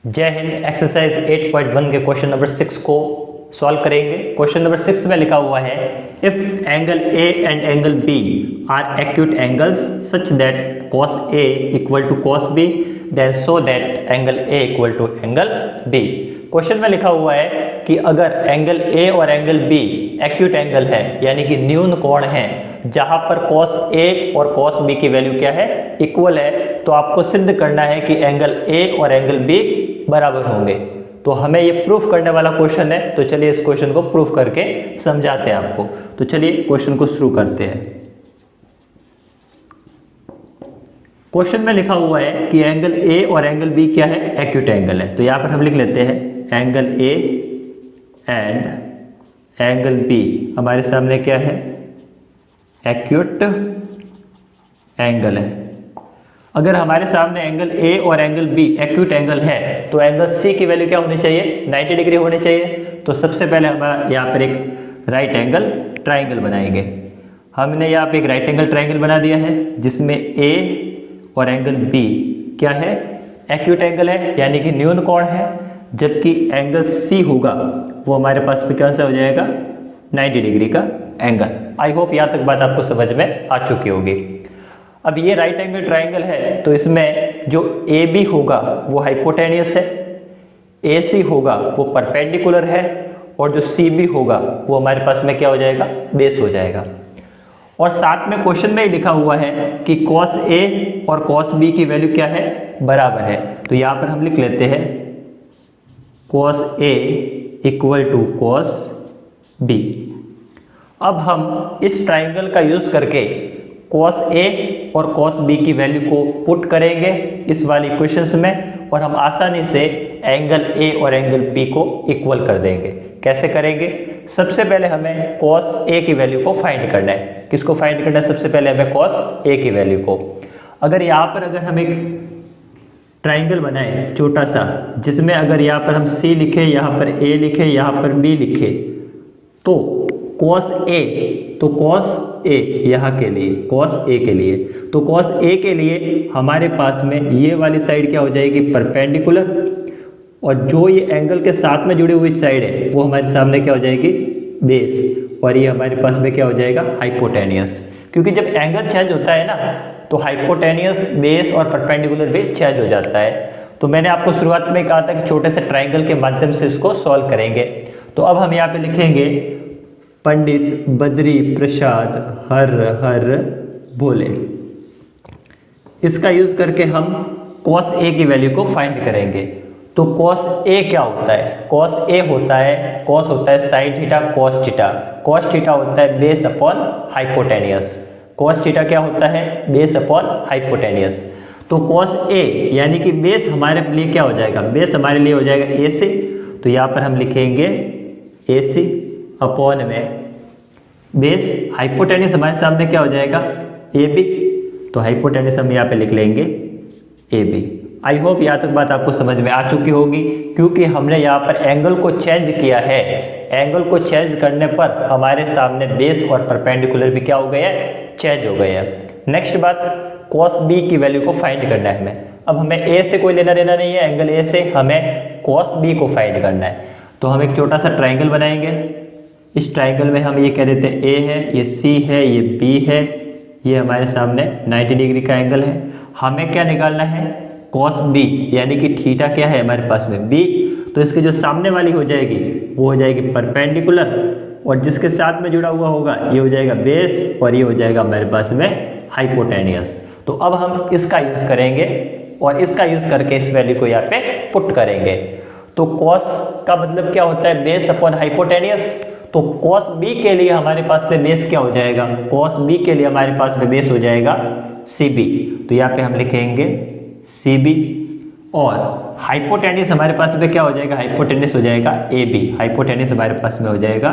जय हिंद। एक्सरसाइज 8.1 के question number 6 को सॉल्व करेंगे। क्वेश्चन नंबर 6 में लिखा हुआ है if angle A and angle B are acute angles such that cos A equal to cos B then so that angle A equal to angle B। क्वेश्चन में लिखा हुआ है कि अगर एंगल A और एंगल B एक्यूट एंगल है यानी कि न्यून कोण है जहां पर cos A और cos B की वैल्यू क्या है, इक्वल है, तो आपको सिद्ध करना है कि एंगल A और एंगल B बराबर होंगे। तो हमें ये प्रूफ करने वाला क्वेश्चन है, तो चलिए इस क्वेश्चन को प्रूफ करके समझाते हैं आपको। तो चलिए क्वेश्चन को शुरू करते हैं। क्वेश्चन में लिखा हुआ है कि एंगल A और एंगल B क्या है, एक्यूट एंगल है। तो यहाँ पर हम लिख लेते हैं angle A and angle B हमारे सामने क्या है, एक्यूट एंगल है। अगर हमारे सामने एंगल A और एंगल B एक्यूट एंगल है तो एंगल C की वैल्यू क्या होनी चाहिए, 90 डिग्री होनी चाहिए। तो सबसे पहले हम यहाँ पर एक राइट एंगल ट्राइंगल बनाएंगे। हमने यहाँ पे एक राइट एंगल ट्राइंगल बना दिया है जिसमें A और एंगल B क्या है, एक्यूट एंगल है यानी कि न्यून कोण है, जबकि एंगल C होगा वो हमारे पास भी कैसा हो जाएगा, 90 डिग्री का एंगल। आई होप यहाँ तक बात आपको समझ में आ चुकी होगी। अब ये राइट एंगल ट्राइंगल है तो इसमें जो AB होगा वो हाइपोटेनियस है, AC होगा वो परपेंडिकुलर है और जो CB होगा वो हमारे पास में क्या हो जाएगा, बेस हो जाएगा। और साथ में क्वेश्चन में ही लिखा हुआ है कि cos A और cos B की वैल्यू क्या है, बराबर है। तो यहाँ पर हम लिख लेते हैं cos A equal to cos B। अब हम इस ट्राइंगल का यूज करके cos A और cos B की वैल्यू को पुट करेंगे इस वाली इक्वेशंस में और हम आसानी से एंगल A और एंगल B को इक्वल कर देंगे। कैसे करेंगे, सबसे पहले हमें cos A की वैल्यू को फाइंड करना है। किसको फाइंड करना है, सबसे पहले हमें cos A की वैल्यू को। अगर यहाँ पर अगर हम एक ट्राइंगल बनाए छोटा सा जिसमें अगर यहाँ पर हम C लिखे, यहाँ पर A लिखे, यहाँ पर B लिखे, तो cos A, तो cos A यहाँ के लिए, cos A के लिए, तो cos A के लिए हमारे पास में ये वाली साइड क्या हो जाएगी, परपेंडिकुलर, और जो ये एंगल के साथ में जुड़ी हुई साइड है वो हमारे सामने क्या हो जाएगी, बेस, और ये हमारे पास में क्या हो जाएगा, हाइपोटेनियस। क्योंकि जब एंगल चेंज होता है ना तो हाइपोटेनियस, बेस और परपेंडिकुलर भी चेंज हो जाता है। तो मैंने आपको शुरुआत में कहा था कि छोटे से ट्राइंगल के माध्यम से इसको सॉल्व करेंगे। तो अब हम यहाँ पे लिखेंगे पंडित बद्री प्रसाद हर हर भोले। इसका यूज करके हम cos A की वैल्यू को फाइंड करेंगे। तो cos A क्या होता है, cos A होता है, cos होता है sine theta cos theta, cos theta होता है base upon hypotenuse, cos theta क्या होता है, बेस अपॉन हाइपोटेनियस। तो cos A यानी कि बेस हमारे लिए क्या हो जाएगा, बेस हमारे लिए हो जाएगा AC। तो यहाँ पर हम लिखेंगे AC अपॉन में बेस, हाइपोटेनियस हमारे सामने क्या हो जाएगा, AB। तो हाइपोटेनियस हम यहाँ पे लिख लेंगे AB। आई होप यहाँ तक बात आपको समझ में आ चुकी होगी, क्योंकि हमने यहाँ पर एंगल को चेंज किया है। एंगल को चेंज करने पर हमारे सामने बेस और परपेंडिकुलर भी क्या हो गए हैं, चेंज हो गए हैं। नेक्स्ट बात, cos B की वैल्यू को फाइंड करना है हमें। अब हमें A से कोई लेना देना नहीं है, एंगल A से हमें cos B को फाइंड करना है। तो हम एक छोटा सा ट्राइंगल बनाएंगे। इस ट्राइंगल में हम ये कह देते हैं A है, ये C है, ये B है, ये हमारे सामने 90 डिग्री का एंगल है। हमें क्या निकालना है, cos B यानी कि थीटा क्या है हमारे पास में, B। तो इसके जो सामने वाली हो जाएगी वो हो जाएगी परपेंडिकुलर, और जिसके साथ में जुड़ा हुआ होगा ये हो जाएगा बेस, और ये हो जाएगा हमारे पास में हाइपोटेनियस। तो अब हम इसका यूज करेंगे और इसका यूज करके इस वैल्यू को यहाँ पे पुट करेंगे। तो cos का मतलब क्या होता है, बेस अपॉन हाइपोटेनियस। तो cos B के लिए हमारे पास में बेस क्या हो जाएगा, cos B के लिए हमारे पास में बेस हो जाएगा CB। तो यहाँ पे हम लिखेंगे CB, और हाइपोटेनियस हमारे पास में क्या हो जाएगा, हाइपोटेनियस हो जाएगा AB। हाइपोटेनियस हमारे पास में हो जाएगा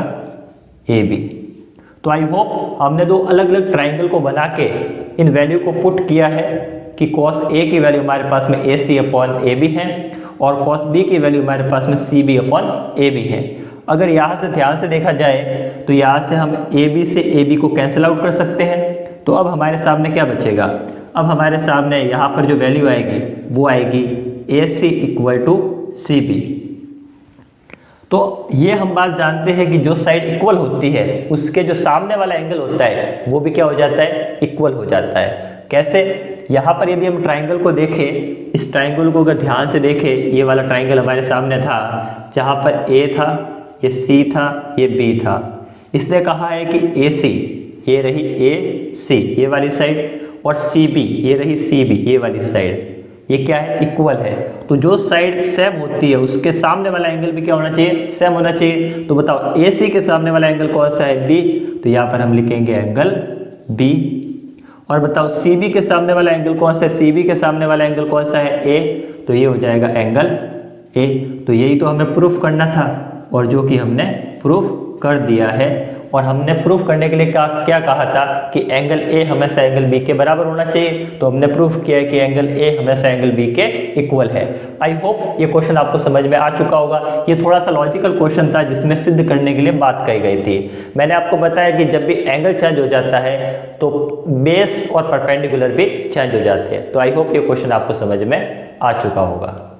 AB। तो आई होप हमने दो अलग अलग ट्राइंगल को बना के इन वैल्यू को पुट किया है कि cos A की वैल्यू हमारे पास में AC अपॉन AB है और cos B की वैल्यू हमारे पास में CB अपॉन AB है। अगर यहाँ से ध्यान से देखा जाए तो यहाँ से हम AB से AB को कैंसिल आउट कर सकते हैं। तो अब हमारे सामने क्या बचेगा, अब हमारे सामने यहाँ पर जो वैल्यू आएगी वो आएगी AC equal to C B. तो ये हम बात जानते हैं कि जो साइड इक्वल होती है उसके जो सामने वाला एंगल होता है वो भी क्या हो जाता है, इक्वल हो जाता है। कैसे, यहाँ पर यदि हम ट्राइंगल को देखें, इस ट्राइंगल को अगर ध्यान से देखें, ये वाला ट्राइंगल हमारे सामने था जहाँ पर ए था, ये सी था, ये बी था। इसने कहा है कि ए सी, ये रही ए सी ये वाली साइड, और सी बी ये रही सी बी ये वाली साइड, ये क्या है, इक्वल है। तो जो साइड सेम होती है उसके सामने वाला एंगल भी क्या होना चाहिए, सेम होना चाहिए। तो बताओ ए सी के सामने वाला एंगल कौन सा है, बी, तो यहाँ पर हम लिखेंगे एंगल बी। और बताओ सी बी के सामने वाला एंगल कौन सा है, सी बी के सामने वाला एंगल कौन सा है, ए, तो ये हो जाएगा एंगल ए। तो यही तो हमें प्रूफ करना था और जो कि हमने प्रूफ कर दिया है। और हमने प्रूफ करने के लिए क्या कहा था कि एंगल ए हमेशा एंगल बी के बराबर होना चाहिए। तो हमने प्रूफ किया है कि एंगल ए हमेशा एंगल बी के इक्वल है। आई होप ये क्वेश्चन आपको समझ में आ चुका होगा। ये थोड़ा सा लॉजिकल क्वेश्चन था जिसमें सिद्ध करने के लिए बात कही गई थी। मैंने आपको बताया कि जब भी एंगल चेंज हो जाता है तो बेस और परपेंडिकुलर भी चेंज हो जाते हैं। तो आई होप ये क्वेश्चन आपको समझ में आ चुका होगा।